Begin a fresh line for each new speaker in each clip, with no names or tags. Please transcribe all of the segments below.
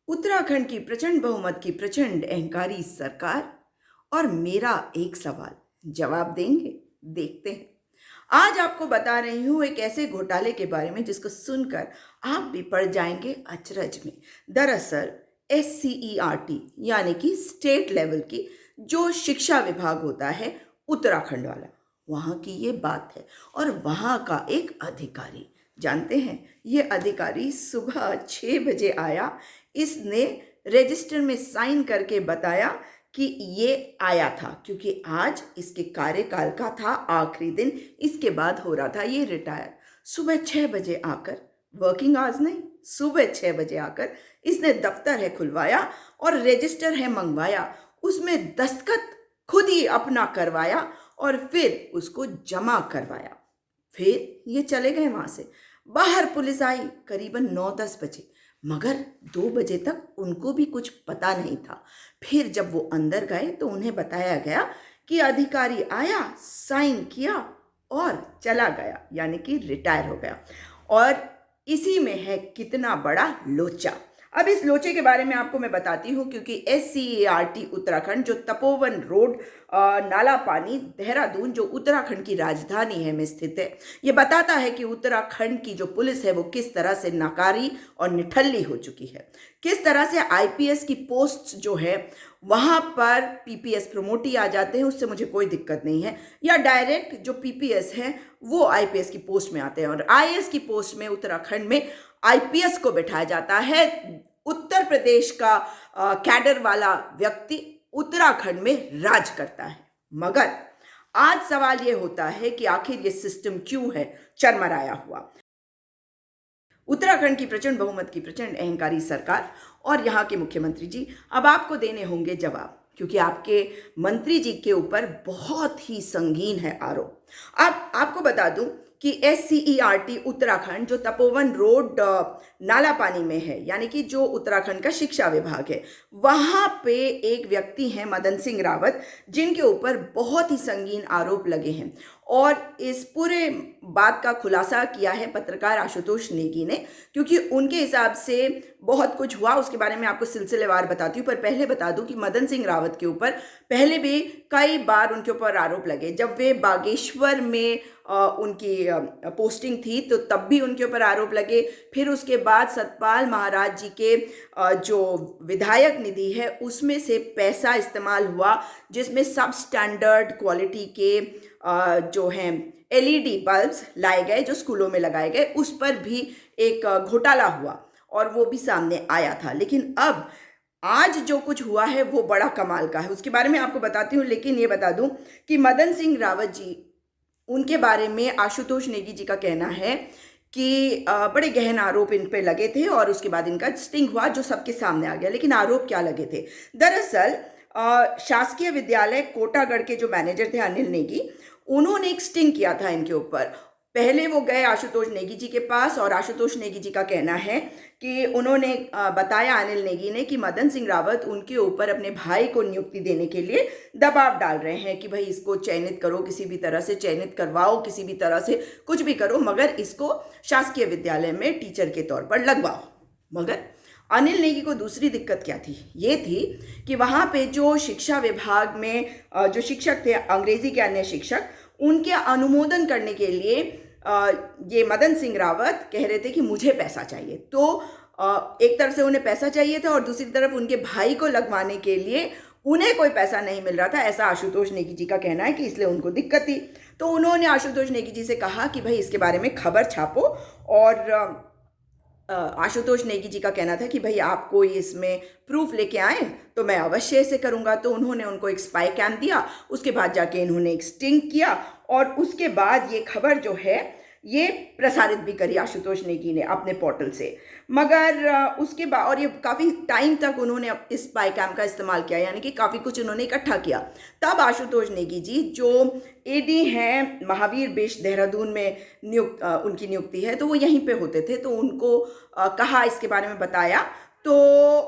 उत्तराखंड की प्रचंड बहुमत की प्रचंड अहंकारी सरकार और मेरा एक सवाल जवाब देंगे। देखते हैं। आज आपको बता रही हूं एक ऐसे घोटाले के बारे में जिसको सुनकर आप भी पड़ जाएंगे अचरज में। दरअसल SCERT यानी कि स्टेट लेवल की जो शिक्षा विभाग होता है उत्तराखंड वाला, वहां की ये बात है। और वहां का एक अधिकारी, जानते हैं, ये अधिकारी सुबह 6 बजे आया। इसने रजिस्टर में साइन करके बताया कि ये आया था, क्योंकि आज इसके कार्यकाल का था आखिरी दिन। इसके बाद हो रहा था ये रिटायर। सुबह 6 बजे आकर, वर्किंग आवर्स नहीं, सुबह 6 बजे आकर इसने दफ्तर है खुलवाया और रजिस्टर है मंगवाया, उसमें दस्तखत खुद ही अपना करवाया और फिर उसको जमा करवाया। फिर ये चले गए वहां से। बाहर पुलिस आई करीबन 9-10 बजे, मगर 2 बजे तक उनको भी कुछ पता नहीं था। फिर जब वो अंदर गए तो उन्हें बताया गया कि अधिकारी आया, साइन किया और चला गया, यानी कि रिटायर हो गया। और इसी में है कितना बड़ा लोचा। अब इस लोचे के बारे में आपको मैं बताती हूँ, क्योंकि SCERT उत्तराखंड जो तपोवन रोड नाला पानी देहरादून जो उत्तराखंड की राजधानी है में स्थित है, ये बताता है कि उत्तराखंड की जो पुलिस है वो किस तरह से नाकारी और निठल्ली हो चुकी है। किस तरह से IPS की पोस्ट जो है वहां पर PPS प्रमोट ही आ जाते हैं, उससे मुझे कोई दिक्कत नहीं है, या डायरेक्ट जो PPS है वो IPS की पोस्ट में आते हैं। और IAS की पोस्ट में उत्तराखंड में IPS को बिठाया जाता है। उत्तर प्रदेश का कैडर वाला व्यक्ति उत्तराखंड में राज करता है। मगर आज सवाल यह होता है कि आखिर ये सिस्टम क्यों है चरमराया हुआ। उत्तराखंड की प्रचंड बहुमत की प्रचंड अहंकारी सरकार और यहाँ के मुख्यमंत्री जी अब आपको देने होंगे जवाब, क्योंकि आपके मंत्री जी के ऊपर बहुत ही संगीन है आरोप। अब आपको बता दूं कि SCERT उत्तराखंड जो तपोवन रोड नाला पानी में है, यानी कि जो उत्तराखंड का शिक्षा विभाग है, वहां पे एक व्यक्ति हैं मदन सिंह रावत, जिनके ऊपर बहुत ही संगीन आरोप लगे हैं। और इस पूरे बात का खुलासा किया है पत्रकार आशुतोष नेगी ने, क्योंकि उनके हिसाब से बहुत कुछ हुआ। उसके बारे में आपको सिलसिलेवार बताती हूँ, पर पहले बता दूं कि मदन सिंह रावत के ऊपर पहले भी कई बार उनके ऊपर आरोप लगे। जब वे बागेश्वर में उनकी पोस्टिंग थी तो तब भी उनके ऊपर आरोप लगे। फिर उसके बाद सतपाल महाराज जी के जो विधायक निधि है उसमें से पैसा इस्तेमाल हुआ, जिसमें सब स्टैंडर्ड क्वालिटी के जो हैं LED बल्ब्स लाए गए जो स्कूलों में लगाए गए, उस पर भी एक घोटाला हुआ और वो भी सामने आया था। लेकिन अब आज जो कुछ हुआ है वो बड़ा कमाल का है, उसके बारे में आपको बताती हूँ। लेकिन ये बता दूं कि मदन सिंह रावत जी, उनके बारे में आशुतोष नेगी जी का कहना है कि बड़े गहन आरोप इन पे लगे थे और उसके बाद इनका स्टिंग हुआ जो सबके सामने आ गया। लेकिन आरोप क्या लगे थे? दरअसल शासकीय विद्यालय कोटागढ़ के जो मैनेजर थे अनिल नेगी, उन्होंने एक स्टिंग किया था इनके ऊपर। पहले वो गए आशुतोष नेगी जी के पास और आशुतोष नेगी जी का कहना है कि उन्होंने बताया अनिल नेगी ने कि मदन सिंह रावत उनके ऊपर अपने भाई को नियुक्ति देने के लिए दबाव डाल रहे हैं कि भाई इसको चयनित करो, किसी भी तरह से चयनित करवाओ, किसी भी तरह से कुछ भी करो, मगर इसको शासकीय विद्यालय में टीचर के तौर पर लगवाओ। मगर अनिल नेगी को दूसरी दिक्कत क्या थी? ये थी कि वहाँ पे जो शिक्षा विभाग में जो शिक्षक थे, अंग्रेजी के अन्य शिक्षक, उनके अनुमोदन करने के लिए ये मदन सिंह रावत कह रहे थे कि मुझे पैसा चाहिए। तो एक तरफ से उन्हें पैसा चाहिए था और दूसरी तरफ उनके भाई को लगवाने के लिए उन्हें कोई पैसा नहीं मिल रहा था, ऐसा आशुतोष नेगी जी का कहना है कि इसलिए उनको दिक्कत थी। तो उन्होंने आशुतोष नेगी जी से कहा कि भाई इसके बारे में खबर छापो। और आशुतोष नेगी जी का कहना था कि भाई आप कोई इसमें प्रूफ लेके आए तो मैं अवश्य इसे करूंगा। तो उन्होंने उनको एक स्पाई कैम दिया, उसके बाद जाके इन्होंने एक स्टिंग किया और उसके बाद ये खबर जो है ये प्रसारित भी करी आशुतोष नेगी ने अपने पोर्टल से। मगर उसके बाद, और ये काफ़ी टाइम तक उन्होंने इस स्पाई कैम का इस्तेमाल किया, यानी कि काफ़ी कुछ उन्होंने इकट्ठा किया। तब आशुतोष नेगी जी जो AD हैं महावीर बिष्ट देहरादून में उनकी नियुक्ति है, तो वो यहीं पे होते थे, तो उनको कहा, इसके बारे में बताया। तो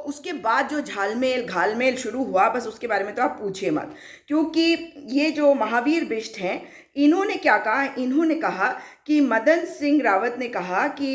उसके बाद जो झालमेल घालमेल शुरू हुआ, बस उसके बारे में तो आप पूछिए मत। क्योंकि ये जो महावीर बिष्ट हैं, इन्होंने क्या कहा? इन्होंने कहा कि मदन सिंह रावत ने कहा कि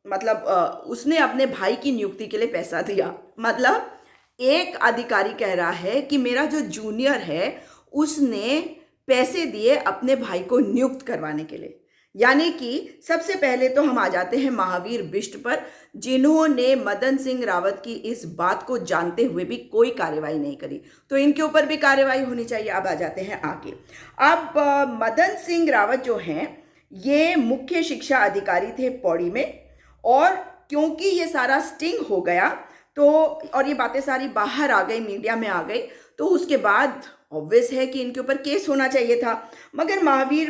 मतलब उसने अपने भाई की नियुक्ति के लिए पैसा दिया। मतलब एक अधिकारी कह रहा है कि मेरा जो जूनियर है उसने पैसे दिए अपने भाई को नियुक्त करवाने के लिए। यानी कि सबसे पहले तो हम आ जाते हैं महावीर बिष्ट पर, जिन्होंने मदन सिंह रावत की इस बात को जानते हुए भी कोई कार्रवाई नहीं करी। तो इनके ऊपर भी कार्रवाई होनी चाहिए। अब आ जाते हैं आगे। अब मदन सिंह रावत जो हैं ये मुख्य शिक्षा अधिकारी थे पौड़ी में, और क्योंकि ये सारा स्टिंग हो गया तो, और ये बातें सारी बाहर आ गई, मीडिया में आ गई, तो उसके बाद ऑब्वियस है कि इनके ऊपर केस होना चाहिए था। मगर महावीर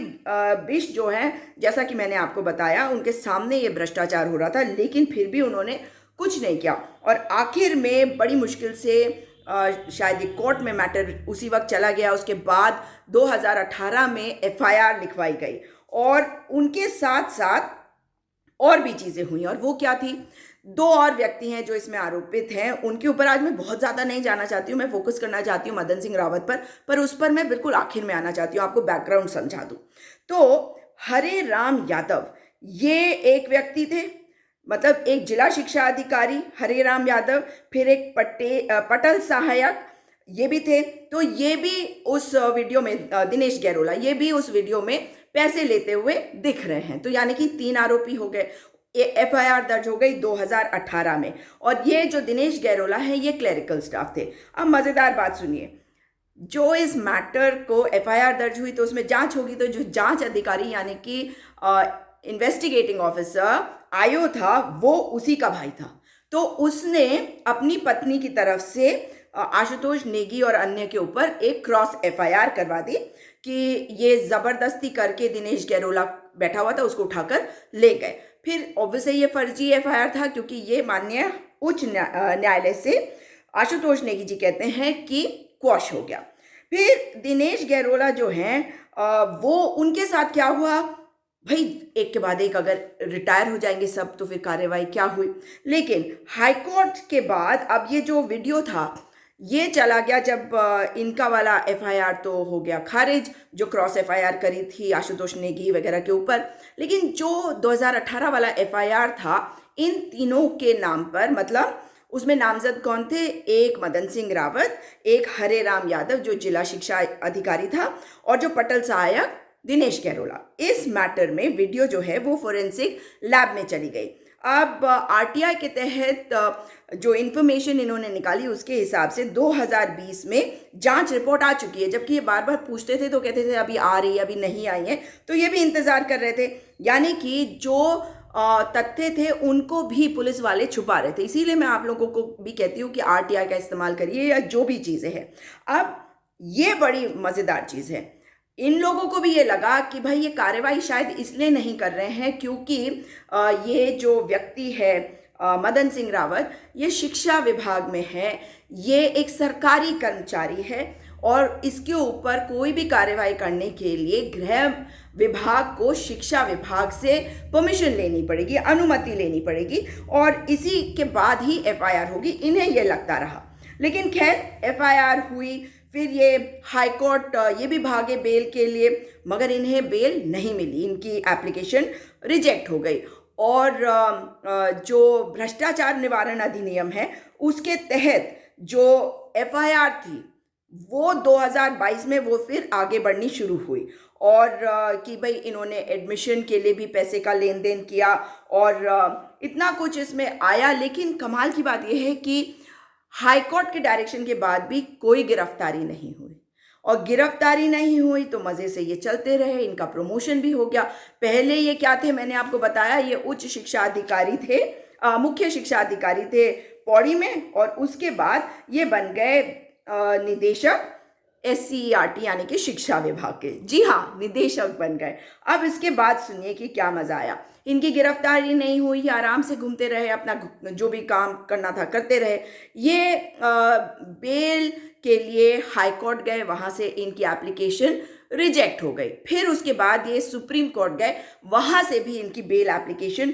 बिष्ट जो है, जैसा कि मैंने आपको बताया, उनके सामने ये भ्रष्टाचार हो रहा था, लेकिन फिर भी उन्होंने कुछ नहीं किया। और आखिर में बड़ी मुश्किल से शायद ये कोर्ट में मैटर उसी वक्त चला गया। उसके बाद 2018 में एफआईआर लिखवाई गई, और उनके साथ साथ और भी चीज़ें हुई। और वो क्या थी, दो और व्यक्ति हैं जो इसमें आरोपित हैं, उनके ऊपर आज मैं बहुत ज़्यादा नहीं जाना चाहती हूँ। मैं फोकस करना चाहती हूँ मदन सिंह रावत पर उस पर मैं बिल्कुल आखिर में आना चाहती हूँ, आपको बैकग्राउंड समझा दूँ। तो हरे राम यादव ये एक व्यक्ति थे, मतलब एक जिला शिक्षा अधिकारी हरे राम यादव, फिर एक पटल सहायक ये भी थे। तो ये भी उस वीडियो में, दिनेश गैरोला, ये भी उस वीडियो में पैसे लेते हुए दिख रहे हैं। तो यानी कि 3 आरोपी हो गए। एफआईआर दर्ज हो गई 2018 में, और ये जो दिनेश गैरोला है ये क्लरिकल स्टाफ थे। अब मजेदार बात सुनिए, जो इस मैटर को एफआईआर दर्ज हुई तो उसमें जांच होगी, तो जो जांच अधिकारी यानी कि इन्वेस्टिगेटिंग ऑफिसर आयो था वो उसी का भाई था। तो उसने अपनी पत्नी की तरफ से आशुतोष नेगी और अन्य के ऊपर एक क्रॉस एफआईआर करवा दी कि ये जबरदस्ती करके दिनेश गैरोला बैठा हुआ था उसको उठाकर ले गए। फिर ऑब्वियसली ये फर्जी एफआईआर था, क्योंकि ये माननीय उच्च न्यायालय से आशुतोष नेगी जी कहते हैं कि क्वॉश हो गया। फिर दिनेश गैरोला जो हैं वो, उनके साथ क्या हुआ भाई, एक के बाद एक अगर रिटायर हो जाएंगे सब तो फिर कार्रवाई क्या हुई। लेकिन हाईकोर्ट के बाद अब ये जो वीडियो था ये चला गया, जब इनका वाला एफआईआर तो हो गया खारिज, जो क्रॉस एफआईआर करी थी आशुतोष नेगी वगैरह के ऊपर। लेकिन जो 2018 वाला एफआईआर था इन तीनों के नाम पर, मतलब उसमें नामजद कौन थे, एक मदन सिंह रावत, एक हरे राम यादव जो जिला शिक्षा अधिकारी था, और जो पटल सहायक दिनेश गैरोला। इस मैटर में वीडियो जो है वो फोरेंसिक लैब में चली गई। अब आरटीआई के तहत जो इन्फॉर्मेशन इन्होंने निकाली उसके हिसाब से 2020 में जांच रिपोर्ट आ चुकी है। जबकि ये बार बार पूछते थे तो कहते थे अभी आ रही है, अभी नहीं आई है, तो ये भी इंतजार कर रहे थे। यानी कि जो तथ्य थे उनको भी पुलिस वाले छुपा रहे थे। इसीलिए मैं आप लोगों को भी कहती हूँ कि आरटीआई का इस्तेमाल करिए या जो भी चीज़ें हैं। अब ये बड़ी मज़ेदार चीज़ है, इन लोगों को भी ये लगा कि भाई ये कार्रवाई शायद इसलिए नहीं कर रहे हैं क्योंकि ये जो व्यक्ति है मदन सिंह रावत, ये शिक्षा विभाग में है, ये एक सरकारी कर्मचारी है, और इसके ऊपर कोई भी कार्रवाई करने के लिए गृह विभाग को शिक्षा विभाग से परमिशन लेनी पड़ेगी, अनुमति लेनी पड़ेगी, और इसी के बाद ही एफआईआर होगी, इन्हें ये लगता रहा। लेकिन खैर एफआईआर हुई, फिर ये हाई कोर्ट ये भी भागे बेल के लिए, मगर इन्हें बेल नहीं मिली, इनकी एप्लीकेशन रिजेक्ट हो गई। और जो भ्रष्टाचार निवारण अधिनियम है उसके तहत जो एफआईआर थी वो 2022 में वो फिर आगे बढ़नी शुरू हुई, और कि भाई इन्होंने एडमिशन के लिए भी पैसे का लेन देन किया, और इतना कुछ इसमें आया। लेकिन कमाल की बात यह है कि हाईकोर्ट के डायरेक्शन के बाद भी कोई गिरफ्तारी नहीं हुई, और गिरफ्तारी नहीं हुई तो मज़े से ये चलते रहे, इनका प्रमोशन भी हो गया। पहले ये क्या थे, मैंने आपको बताया, ये उच्च शिक्षा अधिकारी थे, मुख्य शिक्षा अधिकारी थे पौड़ी में, और उसके बाद ये बन गए निदेशक SCERT यानी कि शिक्षा विभाग के। जी हाँ, निदेशक बन गए। अब इसके बाद सुनिए कि क्या मज़ा आया। इनकी गिरफ्तारी नहीं हुई, आराम से घूमते रहे, अपना जो भी काम करना था करते रहे। ये बेल के लिए हाई कोर्ट गए, वहाँ से इनकी एप्लीकेशन रिजेक्ट हो गई। फिर उसके बाद ये सुप्रीम कोर्ट गए, वहाँ से भी इनकी बेल एप्लीकेशन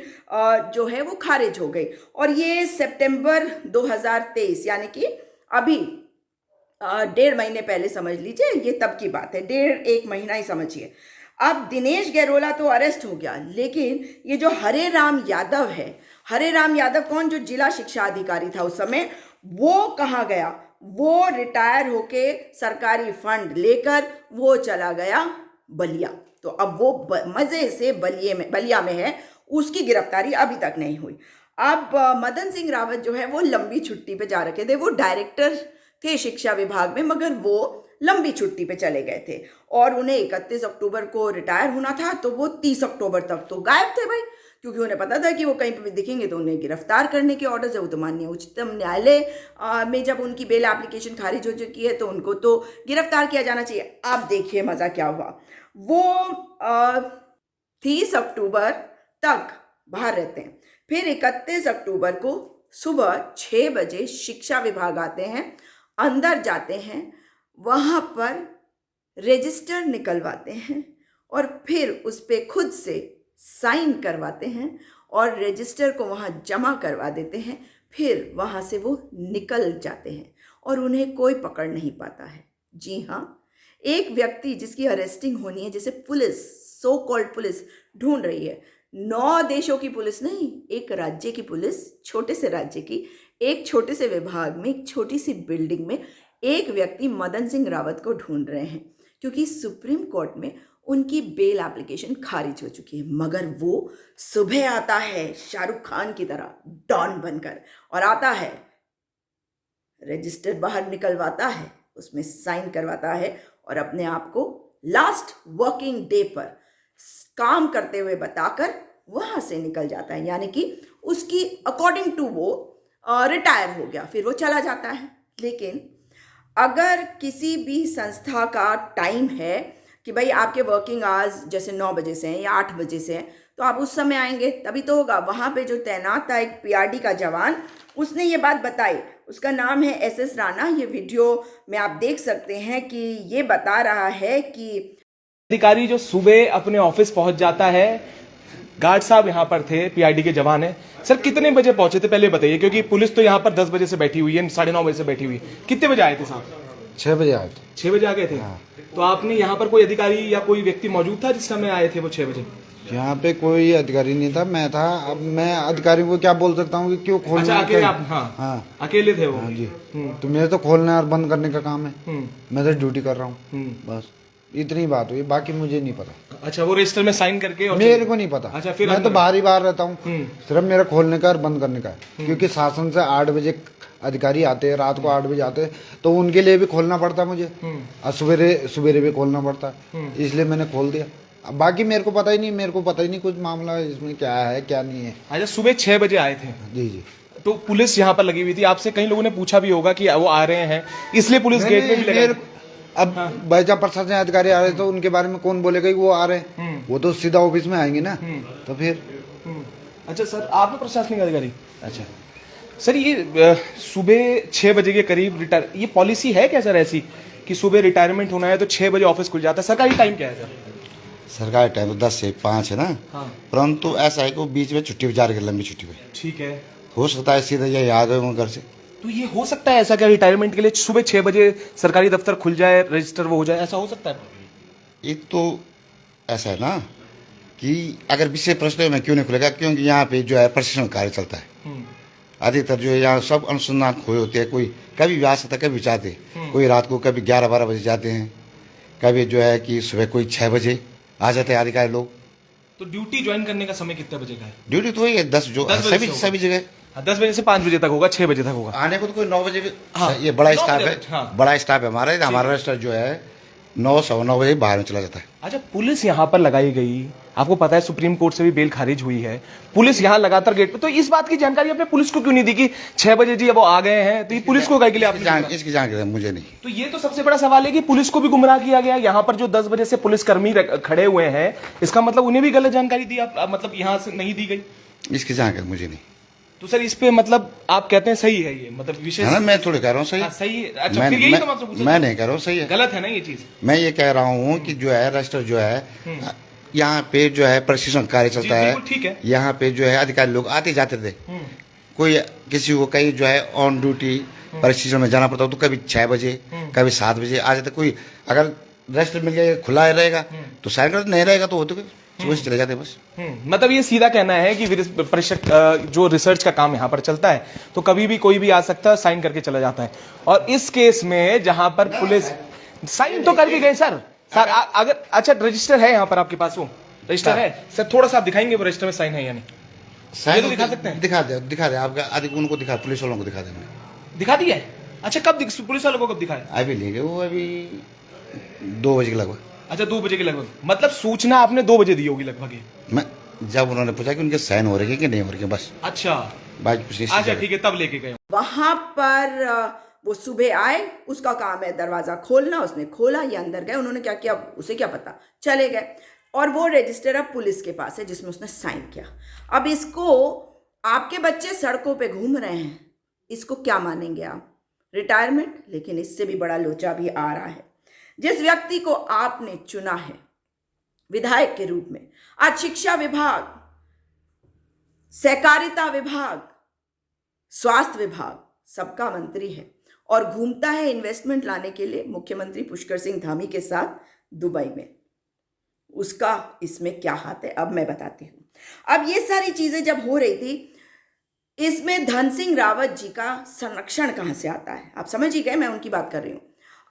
जो है वो खारिज हो गई। और ये सितंबर 2023 यानी कि अभी 1.5 महीने पहले समझ लीजिए, ये तब की बात है, 1.5 महीना ही समझिए। अब दिनेश गैरोला तो अरेस्ट हो गया, लेकिन ये जो हरे राम यादव है, हरे राम यादव कौन, जो जिला शिक्षा अधिकारी था उस समय, वो कहाँ गया? वो रिटायर होके सरकारी फंड लेकर वो चला गया बलिया। तो अब वो मजे से बलिया में है, उसकी गिरफ्तारी अभी तक नहीं हुई। अब मदन सिंह रावत जो है वो लंबी छुट्टी पे जा रखे थे, वो डायरेक्टर थे शिक्षा विभाग में, मगर वो लंबी छुट्टी पे चले गए थे और उन्हें 31 अक्टूबर को रिटायर होना था, तो वो 30 अक्टूबर तक तो गायब थे भाई, क्योंकि उन्हें पता था कि वो कहीं पे भी दिखेंगे तो उन्हें गिरफ्तार करने के ऑर्डर है। वो तो माननीय उच्चतम न्यायालय में जब उनकी बेल एप्लीकेशन खारिज हो चुकी है तो उनको तो गिरफ्तार किया जाना चाहिए। आप देखिए मजा क्या हुआ, वो 30 अक्टूबर तक बाहर रहते हैं, फिर 31 अक्टूबर को सुबह 6 बजे शिक्षा विभाग आते हैं, अंदर जाते हैं, वहाँ पर रजिस्टर निकलवाते हैं और फिर उस पर खुद से साइन करवाते हैं और रजिस्टर को वहाँ जमा करवा देते हैं। फिर वहाँ से वो निकल जाते हैं और उन्हें कोई पकड़ नहीं पाता है। जी हाँ, एक व्यक्ति जिसकी अरेस्टिंग होनी है, जिसे पुलिस, सो कॉल्ड पुलिस ढूंढ रही है, 9 देशों की पुलिस नहीं, एक राज्य की पुलिस, छोटे से राज्य की, एक छोटे से विभाग में, एक छोटी सी बिल्डिंग में एक व्यक्ति मदन सिंह रावत को ढूंढ रहे हैं, क्योंकि सुप्रीम कोर्ट में उनकी बेल एप्लीकेशन खारिज हो चुकी है। मगर वो सुबह आता है शाहरुख खान की तरह डॉन बनकर, और आता है, रजिस्टर बाहर निकलवाता है, उसमें साइन करवाता है और अपने आप को लास्ट वर्किंग डे पर काम करते हुए बताकर वहां से निकल जाता है। यानी कि उसकी अकॉर्डिंग टू वो रिटायर हो गया, फिर वो चला जाता है। लेकिन अगर किसी भी संस्था का टाइम है कि भाई आपके वर्किंग आवर्स जैसे 9 बजे से हैं या 8 बजे से हैं, तो आप उस समय आएंगे तभी तो होगा। वहाँ पे जो तैनात था एक पीआरडी का जवान, उसने ये बात बताई, उसका नाम है एसएस राणा। ये वीडियो में आप देख सकते हैं कि ये बता रहा है कि
अधिकारी जो सुबह अपने ऑफिस पहुंच जाता है, गार्ड साहब यहाँ पर थे, पीआरडी के जवान है। सर कितने बजे पहुंचे थे पहले बताइए, क्योंकि पुलिस तो यहाँ पर 10 बजे से बैठी हुई है, 9:30 बजे से बैठी हुई है। कितने बजे आए थे साहब?
6 बजे आए थे।
6 बजे आ गए थे। हाँ। तो आपने यहाँ पर कोई अधिकारी या कोई व्यक्ति मौजूद था जिस समय आए थे वो 6 बजे?
यहाँ पे कोई अधिकारी नहीं था, मैं था। अब मैं अधिकारी को क्या बोल सकता हूँ कि क्यों खोलना?
अच्छा, अकेले आप? हाँ, हाँ, अकेले थे वो?
हाँ जी। तो मेरे तो खोलना और बंद करने का काम है, मैं तो ड्यूटी कर रहा हूँ, बस इतनी बात हुई, बाकी मुझे नहीं पता।
अच्छा, वो रजिस्टर में साइन करके और
मेरे को नहीं पता।
अच्छा, फिर
मैं तो बाहर ही बाहर रहता हूँ, सिर्फ मेरा खोलने का और बंद करने का है, क्योंकि शासन से 8 बजे अधिकारी आते हैं, रात को 8 बजे आते हैं, तो उनके लिए भी खोलना पड़ता है मुझे, और सवेरे भी खोलना पड़ता है, इसलिए मैंने खोल दिया। अब बाकी मेरे को पता ही नहीं, कुछ मामला इसमें क्या है क्या नहीं है।
अच्छा, सुबह 6 बजे आए थे? जी जी। तो पुलिस यहाँ पर लगी हुई थी, आपसे कई लोगों ने पूछा भी होगा कि वो आ रहे हैं, इसलिए पुलिस गेट में भी लगी।
अब भाईचा प्रशासन अधिकारी आ रहे तो उनके बारे में कौन बोलेगा कि वो आ रहे हैं? वो तो सीधा ऑफिस में आएंगे ना, तो फिर।
अच्छा सर, आप प्रशासनिक अधिकारी? अच्छा सर, ये सुबह 6 बजे के करीब रिटायर, ये पॉलिसी है क्या सर ऐसी कि सुबह रिटायरमेंट होना है तो 6 बजे ऑफिस खुल जाता है? सरकारी टाइम क्या है सर?
सरकारी टाइम तो 10 से 5 है ना। हाँ। परंतु ऐसा है कि वो बीच में छुट्टी पे जा रही है, लंबी छुट्टी पे।
ठीक है,
हो सकता है सीधा ये आ गए घर से।
तो ये हो सकता है ऐसा क्या रिटायरमेंट के लिए सुबह 6 बजे सरकारी दफ्तर खुल जाए, रजिस्टर वो हो जाए, ऐसा हो सकता है?
एक तो ऐसा है ना कि अगर विषय प्रश्न में क्यों नहीं खुलेगा, क्योंकि यहाँ पे जो है प्रशिक्षण कार्य चलता है। अधिकतर जो है यहाँ सब अनुसंधान खोए होते हैं, कोई कभी भी आ सकता है, कभी भी चाहते, कोई रात को कभी 11-12 बजे जाते हैं, कभी जो है कि सुबह कोई 6 बजे आ जाते हैं अधिकारी लोग।
तो ड्यूटी ज्वाइन करने का समय कितने बजे का है?
ड्यूटी तो वही है 10 जो सभी जगह
10 बजे से 5 बजे तक होगा, 6 बजे तक होगा।
आने को तो कोई 9 बजे भी। हाँ, ये बड़ा स्टाफ है। हाँ। बड़ा स्टाफ है हमारा रजिस्टर जो है 9-9:15 बजे बाहर में चला जाता है।
अच्छा, पुलिस यहाँ पर लगाई गई, आपको पता है सुप्रीम कोर्ट से भी बेल खारिज हुई है, पुलिस यहाँ लगातार गेट पे, तो इस बात की जानकारी आपने पुलिस को क्यों नहीं दी कि 6 बजे जी अब वो आ गए हैं, तो ये पुलिस को कहे के लिए आपने?
इसकी जानकारी मुझे नहीं।
तो ये तो सबसे बड़ा सवाल है कि पुलिस को भी गुमराह किया गया। यहाँ पर जो 10 बजे से पुलिसकर्मी खड़े हुए हैं, इसका मतलब उन्हें भी गलत जानकारी दी, मतलब यहाँ से नहीं दी गई?
इसकी जानकारी मुझे नहीं।
तो सर इस पे मतलब आप कहते हैं सही है ये, मतलब विशेष?
हाँ, मैं थोड़ी कह रहा हूँ सही।
सही है। अच्छा, फिर यही तो मतलब पूछा,
मैं नहीं कह रहा हूँ सही है,
गलत है ना ये चीज? मैं
ये कह रहा हूँ कि जो है रजिस्टर जो है यहाँ पे जो है प्रशिक्षण कार्य चलता है।
ठीक है।
यहाँ पे जो है अधिकारी लोग आते जाते थे, कोई किसी को कहीं जो है ऑन ड्यूटी प्रशिक्षण में जाना पड़ता हो तो कभी 6 बजे कभी 7 बजे आ जाते। कोई अगर रजिस्टर मिल गया खुला रहेगा तो साइन कर, नहीं रहेगा तो वो तो सुबह से चले जाते बस।
मतलब ये सीधा कहना है कि परिषद जो रिसर्च का काम यहाँ पर चलता है तो कभी भी कोई भी आ सकता है, साइन करके चला जाता है। और इस केस में जहां पर पुलिस साइन तो करके गए सर अगर अच्छा रजिस्टर है यहाँ पर आपके पास, वो रजिस्टर है सर, थोड़ा सा आप दिखाएंगे वो रजिस्टर में साइन है या नहीं?
साइन
तो दिखा सकते हैं?
दिखा दे आपका अधिक उनको दिखा, पुलिस वालों को दिखा देंगे।
दिखा दिया है? अच्छा कब पुलिस वालों को कब दिखाया?
अभी लेंगे वो, अभी 2 बजे के लगभग।
अच्छा 2 बजे के लगभग, मतलब सूचना आपने 2 बजे दी होगी लगभग ये?
मैं जब उन्होंने पूछा कि उनके साइन हो रहे हैं कि नहीं हो रहे हैं, बस।
अच्छा अच्छा ठीक है, तब लेके गए।
वहां पर वो सुबह आए, उसका काम है दरवाजा खोलना, उसने खोला, ये अंदर गए, उन्होंने क्या किया उसे क्या पता, चले गए। और वो रजिस्टर अब पुलिस के पास है जिसमें उसने साइन किया। अब इसको आपके बच्चे सड़कों पे घूम रहे हैं, इसको क्या मानेंगे आप? रिटायरमेंट? लेकिन इससे भी बड़ा लोचा भी आ रहा है। जिस व्यक्ति को आपने चुना है विधायक के रूप में, आज शिक्षा विभाग, सहकारिता विभाग, स्वास्थ्य विभाग सबका मंत्री है और घूमता है इन्वेस्टमेंट लाने के लिए मुख्यमंत्री पुष्कर सिंह धामी के साथ दुबई में। उसका इसमें क्या हाथ है, अब मैं बताती हूं। अब ये सारी चीजें जब हो रही थी, इसमें धन सिंह रावत जी का संरक्षण कहां से आता है? आप समझ ही गए, मैं उनकी बात कर रही हूं।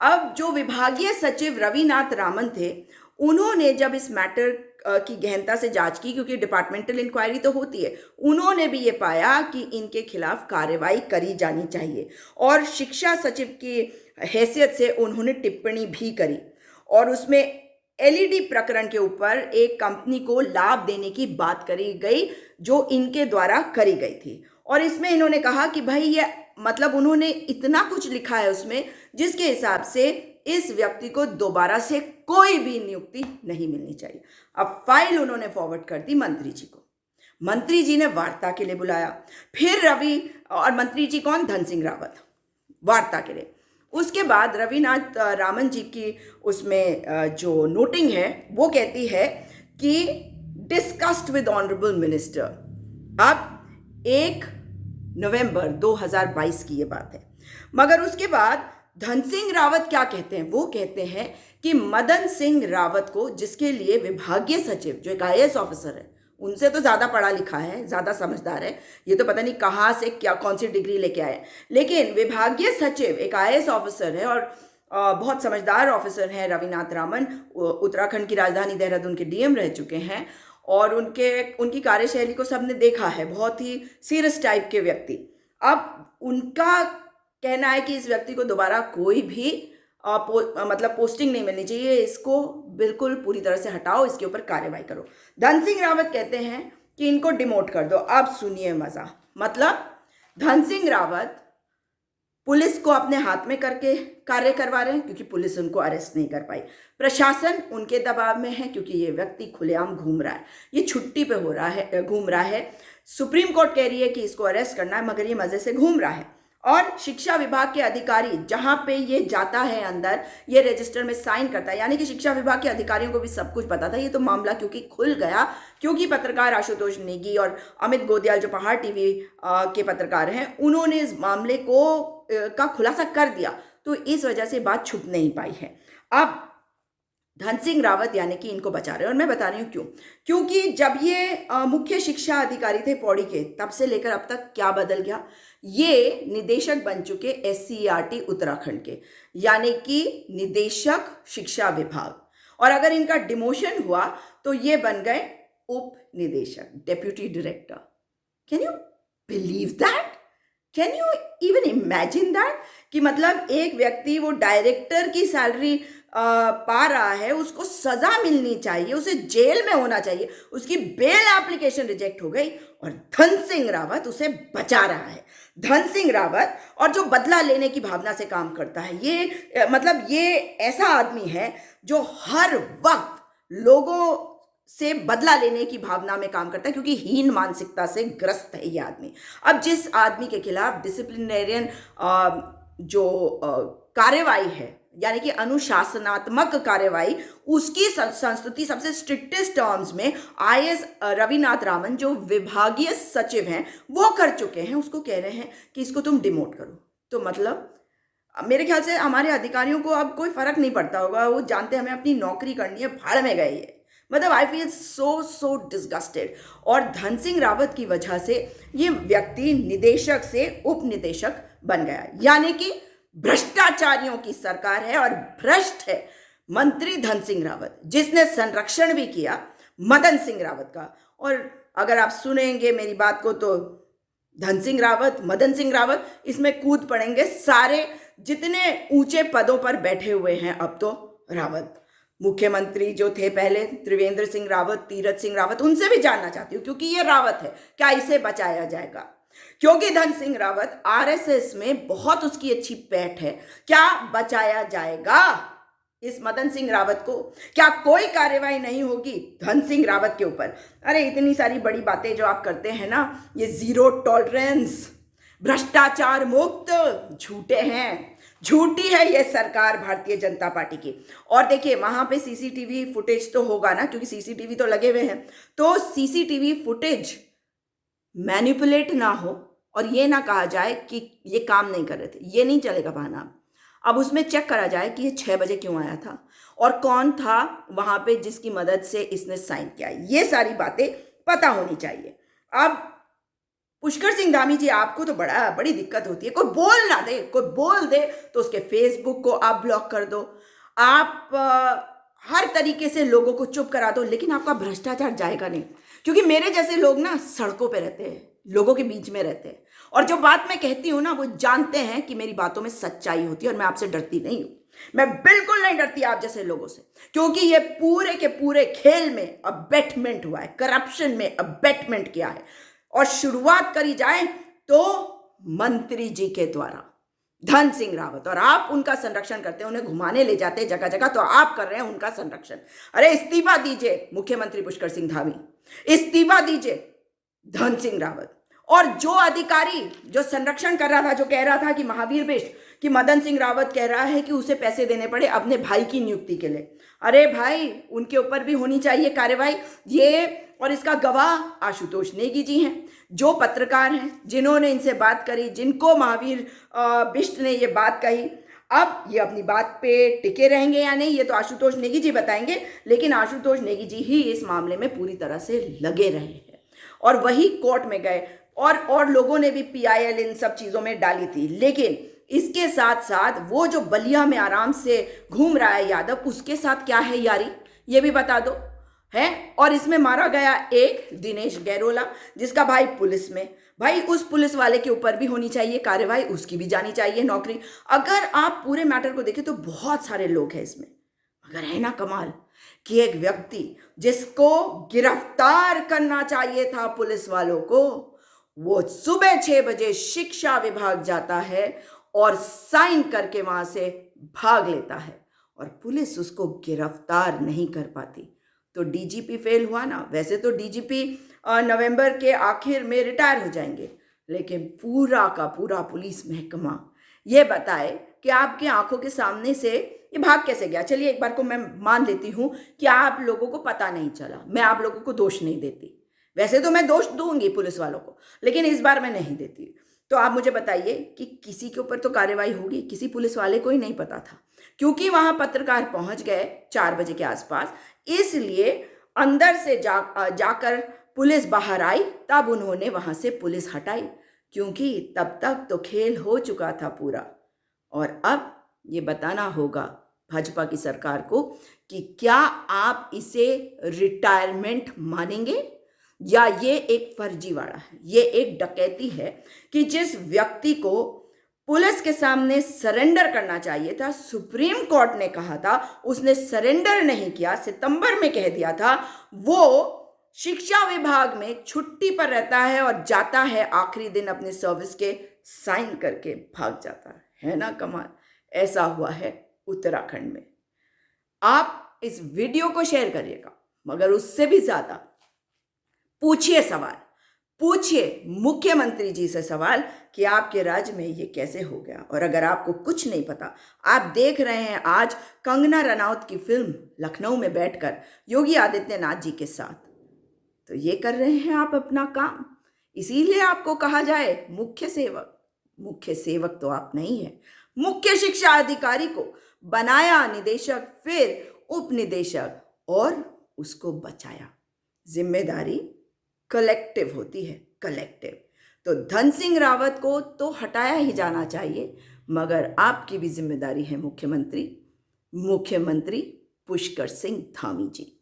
अब जो विभागीय सचिव रविनाथ रामन थे, उन्होंने जब इस मैटर की गहनता से जांच की, क्योंकि डिपार्टमेंटल इंक्वायरी तो होती है, उन्होंने भी ये पाया कि इनके खिलाफ कार्रवाई करी जानी चाहिए। और शिक्षा सचिव की हैसियत से उन्होंने टिप्पणी भी करी और उसमें एलईडी प्रकरण के ऊपर एक कंपनी को लाभ देने की बात करी गई जो इनके द्वारा करी गई थी। और इसमें इन्होंने कहा कि भाई ये मतलब उन्होंने इतना कुछ लिखा है उसमें जिसके हिसाब से इस व्यक्ति को दोबारा से कोई भी नियुक्ति नहीं मिलनी चाहिए। अब फाइल उन्होंने फॉरवर्ड कर दी मंत्री जी को। मंत्री जी ने वार्ता के लिए बुलाया, फिर रवि और मंत्री जी कौन? धन सिंह रावत, वार्ता के लिए। उसके बाद रविनाथ रामन जी की उसमें जो नोटिंग है वो कहती है कि डिस्कस्ड विद ऑनरेबल मिनिस्टर। अब 1 नवंबर 2022 की ये बात है। मगर उसके बाद धन सिंह रावत क्या कहते हैं? वो कहते हैं कि मदन सिंह रावत को, जिसके लिए विभागीय सचिव जो एक IAS ऑफिसर है, उनसे तो ज़्यादा पढ़ा लिखा है, ज़्यादा समझदार है, ये तो पता नहीं कहाँ से क्या कौन सी डिग्री लेके आए, लेकिन विभागीय सचिव एक IAS ऑफिसर है और बहुत समझदार ऑफिसर हैं रविनाथ रामन। उत्तराखंड की राजधानी देहरादून के DM रह चुके हैं और उनकी कार्यशैली को सबने देखा है, बहुत ही सीरियस टाइप के व्यक्ति। अब उनका कहना है कि इस व्यक्ति को दोबारा कोई भी मतलब पोस्टिंग नहीं मिलनी चाहिए, इसको बिल्कुल पूरी तरह से हटाओ, इसके ऊपर कार्रवाई करो। धन सिंह रावत कहते हैं कि इनको डिमोट कर दो। अब सुनिए मजा, मतलब धन सिंह रावत पुलिस को अपने हाथ में करके कार्य करवा रहे हैं क्योंकि पुलिस उनको अरेस्ट नहीं कर पाई। प्रशासन उनके दबाव में है क्योंकि ये व्यक्ति खुलेआम घूम रहा है, ये छुट्टी पे घूम रहा है। सुप्रीम कोर्ट कह रही है कि इसको अरेस्ट करना है मगर ये मजे से घूम रहा है। और शिक्षा विभाग के अधिकारी जहां पे ये जाता है अंदर, ये रजिस्टर में साइन करता है, यानी कि शिक्षा विभाग के अधिकारियों को भी सब कुछ पता था। ये तो मामला क्योंकि खुल गया, क्योंकि पत्रकार आशुतोष नेगी और अमित गोदियाल जो पहाड़ टीवी के पत्रकार हैं, उन्होंने इस मामले का खुलासा कर दिया, तो इस वजह से बात छुप नहीं पाई है। अब धन सिंह रावत यानी कि इनको बचा रहे हैं और मैं बता रही हूँ क्यों। क्योंकि जब ये मुख्य शिक्षा अधिकारी थे पौड़ी के, तब से लेकर अब तक क्या बदल गया? ये निदेशक बन चुके SCERT उत्तराखंड के, यानी कि निदेशक शिक्षा विभाग। और अगर इनका डिमोशन हुआ तो ये बन गए उप निदेशक, deputy director. Can you believe that? Can you even imagine that? कि मतलब एक व्यक्ति वो डायरेक्टर की सैलरी पा रहा है, उसको सजा मिलनी चाहिए, उसे जेल में होना चाहिए, उसकी बेल एप्लीकेशन रिजेक्ट हो गई और धन सिंह रावत उसे बचा रहा है। धन सिंह रावत, और जो बदला लेने की भावना से काम करता है, ये मतलब ये ऐसा आदमी है जो हर वक्त लोगों से बदला लेने की भावना में काम करता है क्योंकि हीन मानसिकता से ग्रस्त है ये आदमी। अब जिस आदमी के खिलाफ डिसिप्लिनेरियन जो कार्यवाही है, यानी कि अनुशासनात्मक कार्यवाही, उसकी संस्तुति सबसे स्ट्रिक्टेस्ट टर्म्स में IAS रविनाथ रामन जो विभागीय सचिव हैं वो कर चुके हैं, उसको कह रहे हैं कि इसको तुम डिमोट करो। तो मतलब मेरे ख्याल से हमारे अधिकारियों को अब कोई फर्क नहीं पड़ता होगा, वो जानते हैं हमें अपनी नौकरी करनी है, भाड़ में गए ये। मतलब आई फील सो डिस्गस्टेड। और धन सिंह रावत की वजह से ये व्यक्ति निदेशक से उप निदेशक बन गया, यानी कि भ्रष्टाचारियों की सरकार है और भ्रष्ट है मंत्री धन सिंह रावत, जिसने संरक्षण भी किया मदन सिंह रावत का। और अगर आप सुनेंगे मेरी बात को तो धन सिंह रावत, मदन सिंह रावत, इसमें कूद पड़ेंगे सारे जितने ऊंचे पदों पर बैठे हुए हैं अब तो रावत। मुख्यमंत्री जो थे पहले त्रिवेंद्र सिंह रावत, तीरथ सिंह रावत, उनसे भी जानना चाहती हूँ क्योंकि ये रावत है, क्या इसे बचाया जाएगा? क्योंकि धन सिंह रावत आरएसएस में बहुत उसकी अच्छी पैठ है, क्या बचाया जाएगा इस मदन सिंह रावत को? क्या कोई कार्यवाही नहीं होगी धन सिंह रावत के ऊपर? अरे इतनी सारी बड़ी बातें जो आप करते हैं ना, ये जीरो टॉलरेंस, भ्रष्टाचार मुक्त, झूठे हैं, झूठी है ये सरकार भारतीय जनता पार्टी की। और देखिए वहां पे सीसीटीवी फुटेज तो होगा ना, क्योंकि सीसीटीवी तो लगे हुए हैं, तो सीसीटीवी फुटेज मैनिपुलेट ना हो और ये ना कहा जाए कि ये काम नहीं कर रहे थे, ये नहीं चलेगा बहाना। अब उसमें चेक करा जाए कि ये 6 बजे क्यों आया था और कौन था वहां पे जिसकी मदद से इसने साइन किया, ये सारी बातें पता होनी चाहिए। अब पुष्कर सिंह धामी जी, आपको तो बड़ी दिक्कत होती है, कोई बोल ना दे, कोई बोल दे तो उसके फेसबुक को आप ब्लॉक कर दो, आप हर तरीके से लोगों को चुप करा दो, लेकिन आपका भ्रष्टाचार जाएगा नहीं। क्योंकि मेरे जैसे लोग ना सड़कों पे रहते हैं, लोगों के बीच में रहते हैं, और जो बात मैं कहती हूँ ना वो जानते हैं कि मेरी बातों में सच्चाई होती है और मैं आपसे डरती नहीं हूँ। मैं बिल्कुल नहीं डरती आप जैसे लोगों से, क्योंकि ये पूरे के पूरे खेल में अबेटमेंट हुआ है, करप्शन में अबेटमेंट किया है। और शुरुआत करी जाए तो मंत्री जी के द्वारा, धन सिंह रावत, और आप उनका संरक्षण करते हैं, उन्हें घुमाने ले जाते हैं जगह जगह, तो आप कर रहे हैं उनका संरक्षण। अरे इस्तीफा दीजिए मुख्यमंत्री पुष्कर सिंह धामी, इस्तीफा दीजिए धन सिंह रावत। और जो अधिकारी जो संरक्षण कर रहा था, जो कह रहा था कि महावीर बिष्ट, कि मदन सिंह रावत कह रहा है कि उसे पैसे देने पड़े अपने भाई की नियुक्ति के लिए, अरे भाई उनके ऊपर भी होनी चाहिए कार्रवाई। ये और इसका गवाह आशुतोष नेगी जी हैं, जो पत्रकार हैं, जिन्होंने इनसे बात करी, जिनको महावीर बिष्ट ने ये बात कही। अब ये अपनी बात पे टिके रहेंगे या नहीं, ये तो आशुतोष नेगी जी बताएंगे, लेकिन आशुतोष नेगी जी ही इस मामले में पूरी तरह से लगे रहे हैं और वही कोर्ट में गए, और लोगों ने भी PIL इन सब चीज़ों में डाली थी। लेकिन इसके साथ साथ वो जो बलिया में आराम से घूम रहा है यादव, उसके साथ क्या है यारी, ये भी बता दो है। और इसमें मारा गया एक दिनेश गैरोला, जिसका भाई पुलिस में, भाई उस पुलिस वाले के ऊपर भी होनी चाहिए कार्रवाई, उसकी भी जानी चाहिए नौकरी। अगर आप पूरे मैटर को देखें तो बहुत सारे लोग हैं इसमें, मगर है ना कमाल कि एक व्यक्ति जिसको गिरफ्तार करना चाहिए था पुलिस वालों को, वो सुबह 6 बजे शिक्षा विभाग जाता है और साइन करके वहां से भाग लेता है और पुलिस उसको गिरफ्तार नहीं कर पाती। तो DGP फेल हुआ ना। वैसे तो DGP नवंबर के आखिर में रिटायर हो जाएंगे, लेकिन पूरा का पूरा पुलिस महकमा ये बताए कि आपके आंखों के सामने से ये भाग कैसे गया। चलिए एक बार को मैं मान लेती हूँ कि आप लोगों को पता नहीं चला, मैं आप लोगों को दोष नहीं देती, वैसे तो मैं दोष दूंगी पुलिस वालों को, लेकिन इस बार मैं नहीं देती। तो आप मुझे बताइए कि किसी के ऊपर तो कार्रवाई होगी, किसी पुलिस वाले को ही नहीं पता था, क्योंकि वहां पत्रकार पहुंच गए 4 बजे के आसपास, इसलिए अंदर से जाकर पुलिस बाहर आई, तब उन्होंने वहां से पुलिस हटाई, क्योंकि तब तक तो खेल हो चुका था पूरा। और अब ये बताना होगा भाजपा की सरकार को कि क्या आप इसे रिटायरमेंट मानेंगे या ये एक फर्जीवाड़ा है, ये एक डकैती है कि जिस व्यक्ति को पुलिस के सामने सरेंडर करना चाहिए था, सुप्रीम कोर्ट ने कहा था, उसने सरेंडर नहीं किया, सितंबर में कह दिया था, वो शिक्षा विभाग में छुट्टी पर रहता है और जाता है आखिरी दिन अपने सर्विस के साइन करके भाग जाता है ना कमाल। ऐसा हुआ है उत्तराखंड में। आप इस वीडियो को शेयर करिएगा, मगर उससे भी ज्यादा पूछिए सवाल, पूछिए मुख्यमंत्री जी से सवाल कि आपके राज्य में ये कैसे हो गया। और अगर आपको कुछ नहीं पता, आप देख रहे हैं आज कंगना रनौत की फिल्म लखनऊ में बैठकर योगी आदित्यनाथ जी के साथ, तो ये कर रहे हैं आप अपना काम, इसीलिए आपको कहा जाए मुख्य सेवक, मुख्य सेवक तो आप नहीं है। मुख्य शिक्षा अधिकारी को बनाया निदेशक, फिर उप निदेशक और उसको बचाया। जिम्मेदारी कलेक्टिव होती है, कलेक्टिव। तो धन सिंह रावत को तो हटाया ही जाना चाहिए, मगर आपकी भी जिम्मेदारी है मुख्यमंत्री पुष्कर सिंह धामी जी।